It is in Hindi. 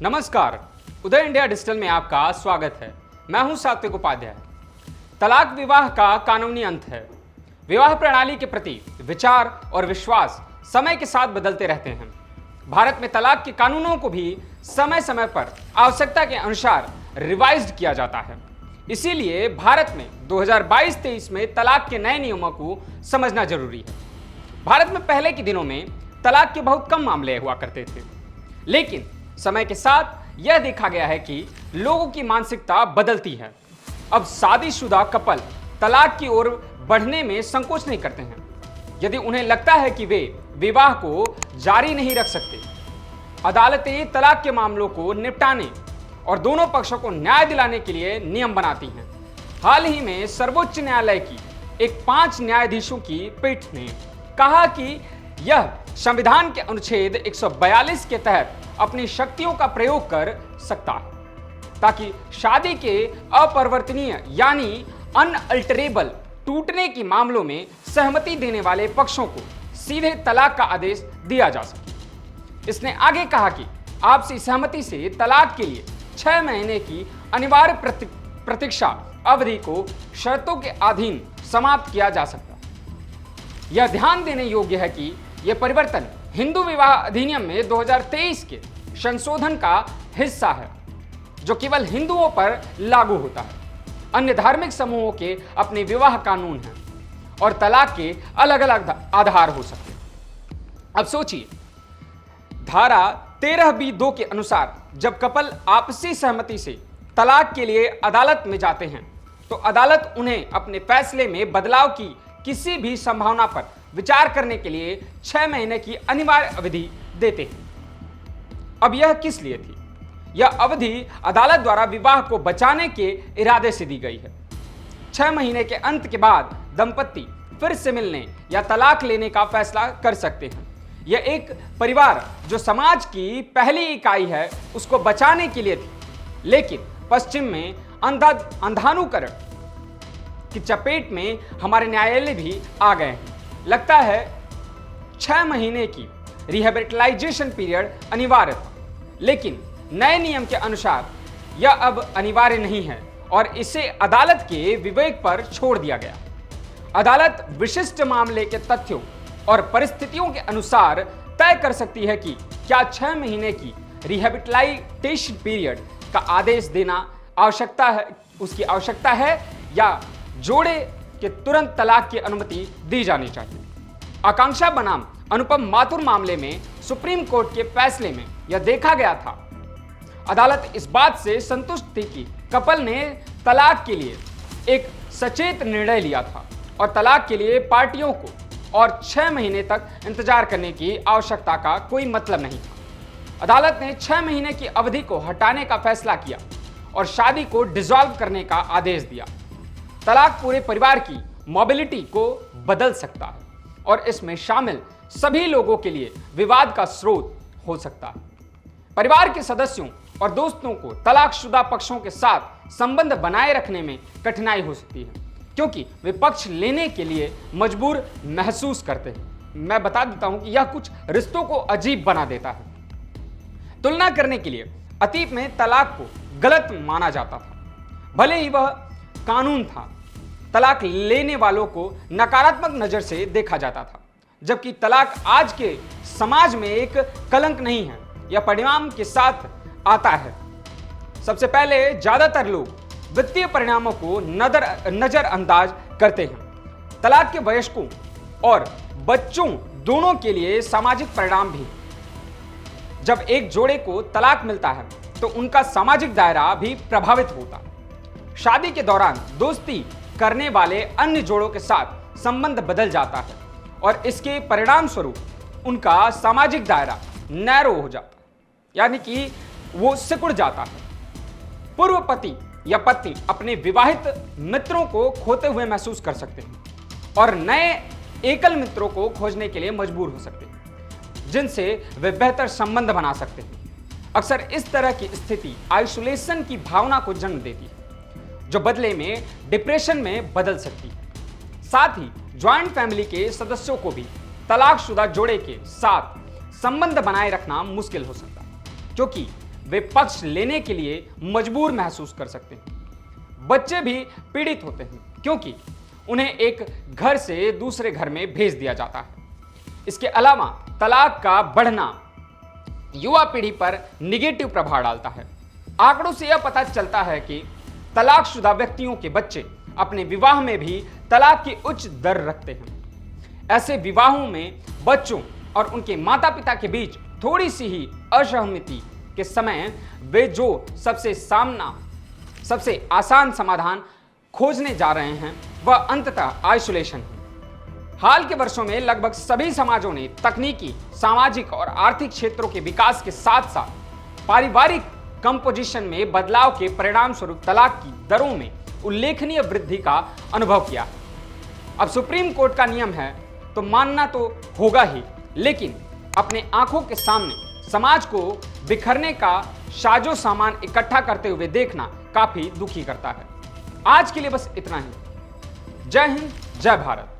नमस्कार, उदय इंडिया डिजिटल में आपका स्वागत है। मैं हूं सात्विक उपाध्याय। तलाक विवाह का कानूनी अंत है। विवाह प्रणाली के प्रति विचार और विश्वास समय के साथ बदलते रहते हैं। भारत में तलाक के कानूनों को भी समय समय पर आवश्यकता के अनुसार रिवाइज्ड किया जाता है। इसीलिए भारत में 2022-23 में तलाक के नए नियमों को समझना जरूरी है। भारत में पहले के दिनों में तलाक के बहुत कम मामले हुआ करते थे, लेकिन समय के साथ यह देखा गया है कि लोगों की मानसिकता बदलती है। अब शादीशुदा कपल तलाक की ओर बढ़ने में संकोच नहीं करते हैं। यदि उन्हें लगता है कि वे विवाह को जारी नहीं रख सकते, अदालतें तलाक के मामलों को निपटाने और दोनों पक्षों को न्याय दिलाने के लिए नियम बनाती हैं। हाल ही में सर्वोच्च न्यायालय की एक 5 न्यायाधीशों की पीठ ने कहा कि यह संविधान के अनुच्छेद 142 के तहत अपनी शक्तियों का प्रयोग कर सकता है, ताकि शादी के अपरिवर्तनीय यानी अनअल्टरेबल टूटने के मामलों में सहमति देने वाले पक्षों को सीधे तलाक का आदेश दिया जा सके। इसने आगे कहा कि आपसी सहमति से तलाक के लिए 6 महीने की अनिवार्य प्रतीक्षा अवधि को शर्तों के अधीन समाप्त किया जा सकता है। यह ध्यान देने योग्य है कि यह परिवर्तन हिंदू विवाह अधिनियम में 2023 के संशोधन का हिस्सा है, जो केवल हिंदुओं पर लागू होता है। अन्य धार्मिक समूहों के अपने विवाह कानून हैं और तलाक के अलग अलग आधार हो सकते हैं। अब सोचिए, धारा 13B(2) के अनुसार जब कपल आपसी सहमति से तलाक के लिए अदालत में जाते हैं, तो अदालत उन्हें अपने फैसले में बदलाव की किसी भी संभावना पर विचार करने के लिए 6 महीने की अनिवार्य अवधि देते हैं। अब यह किस लिए थी? यह अवधि अदालत द्वारा विवाह को बचाने के इरादे से दी गई है। 6 महीने के अंत के बाद दंपत्ति फिर से मिलने या तलाक लेने का फैसला कर सकते हैं। यह एक परिवार जो समाज की पहली इकाई है, उसको बचाने के लिए थी। लेकिन पश्चिम में अंधानुकरण की चपेट में हमारे न्यायालय भी आ गए हैं। लगता है 6 महीने की रिहेबिलिटाइजेशन पीरियड अनिवार्य था, लेकिन नए नियम के अनुसार यह अब अनिवार्य नहीं है और इसे अदालत के विवेक पर छोड़ दिया गया। अदालत विशिष्ट मामले के तथ्यों और परिस्थितियों के अनुसार तय कर सकती है कि क्या 6 महीने की रिहेबिलिटेशन पीरियड का आदेश देना उसकी आवश्यकता है या जोड़े के तुरंत तलाक की अनुमति दी जानी चाहिए। आकांक्षा बनाम अनुपम माथुर मामले में सुप्रीम कोर्ट के फैसले में यह देखा गया था। अदालत इस बात से संतुष्ट थी कि कपल ने तलाक के लिए एक सचेत निर्णय लिया था और तलाक के लिए पार्टियों को और 6 महीने तक इंतजार करने की आवश्यकता का कोई मतलब नहीं था। अदालत ने 6 महीने की अवधि को हटाने का फैसला किया और शादी को डिसॉल्व करने का आदेश दिया। तलाक पूरे परिवार की मोबिलिटी को बदल सकता है और इसमें शामिल सभी लोगों के लिए विवाद का स्रोत हो सकता है। परिवार के सदस्यों और दोस्तों को तलाकशुदा पक्षों के साथ संबंध बनाए रखने में कठिनाई हो सकती है, क्योंकि वे पक्ष लेने के लिए मजबूर महसूस करते हैं। मैं बता देता हूं कि यह कुछ रिश्तों को अजीब बना देता है। तुलना करने के लिए अतीत में तलाक को गलत माना जाता था, भले ही वह कानून था। तलाक लेने वालों को नकारात्मक नजर से देखा जाता था, जबकि तलाक आज के समाज में एक कलंक नहीं है, यह परिणाम के साथ आता है। सबसे पहले ज्यादातर लोग वित्तीय परिणामों को नजरअंदाज करते हैं। तलाक के वयस्कों और बच्चों दोनों के लिए सामाजिक परिणाम भी। जब एक जोड़े को तलाक मिलता है तो उनका सामाजिक दायरा भी प्रभावित होता है। शादी के दौरान दोस्ती करने वाले अन्य जोड़ों के साथ संबंध बदल जाता है और इसके परिणाम स्वरूप उनका सामाजिक दायरा नैरो हो जाता है, यानी कि वो सिकुड़ जाता है। पूर्व पति या पत्नी अपने विवाहित मित्रों को खोते हुए महसूस कर सकते हैं और नए एकल मित्रों को खोजने के लिए मजबूर हो सकते हैं, जिनसे वे बेहतर संबंध बना सकते हैं। अक्सर इस तरह की स्थिति आइसोलेशन की भावना को जन्म देती है, जो बदले में डिप्रेशन में बदल सकती है। साथ ही ज्वाइंट फैमिली के सदस्यों को भी तलाकशुदा जोड़े के साथ संबंध बनाए रखना मुश्किल हो सकता है, क्योंकि वे पक्ष लेने के लिए मजबूर महसूस कर सकते हैं। बच्चे भी पीड़ित होते हैं क्योंकि उन्हें एक घर से दूसरे घर में भेज दिया जाता है। इसके अलावा तलाक का बढ़ना युवा पीढ़ी पर निगेटिव प्रभाव डालता है। आंकड़ों से यह पता चलता है कि तलाकशुदा व्यक्तियों के बच्चे अपने विवाह में भी तलाक की उच्च दर रखते हैं। ऐसे विवाहों में बच्चों और उनके माता पिता के बीच थोड़ी सी ही असहमति के समय वे जो सबसे आसान समाधान खोजने जा रहे हैं वह अंततः आइसोलेशन है। हाल के वर्षों में लगभग सभी समाजों ने तकनीकी, सामाजिक और आर्थिक क्षेत्रों के विकास के साथ साथ पारिवारिक कंपोजिशन में बदलाव के परिणाम स्वरूप तलाक की दरों में उल्लेखनीय वृद्धि का अनुभव किया। अब सुप्रीम कोर्ट का नियम है तो मानना तो होगा ही, लेकिन अपने आंखों के सामने समाज को बिखरने का साजो सामान इकट्ठा करते हुए देखना काफी दुखी करता है। आज के लिए बस इतना ही। जय हिंद, जय भारत।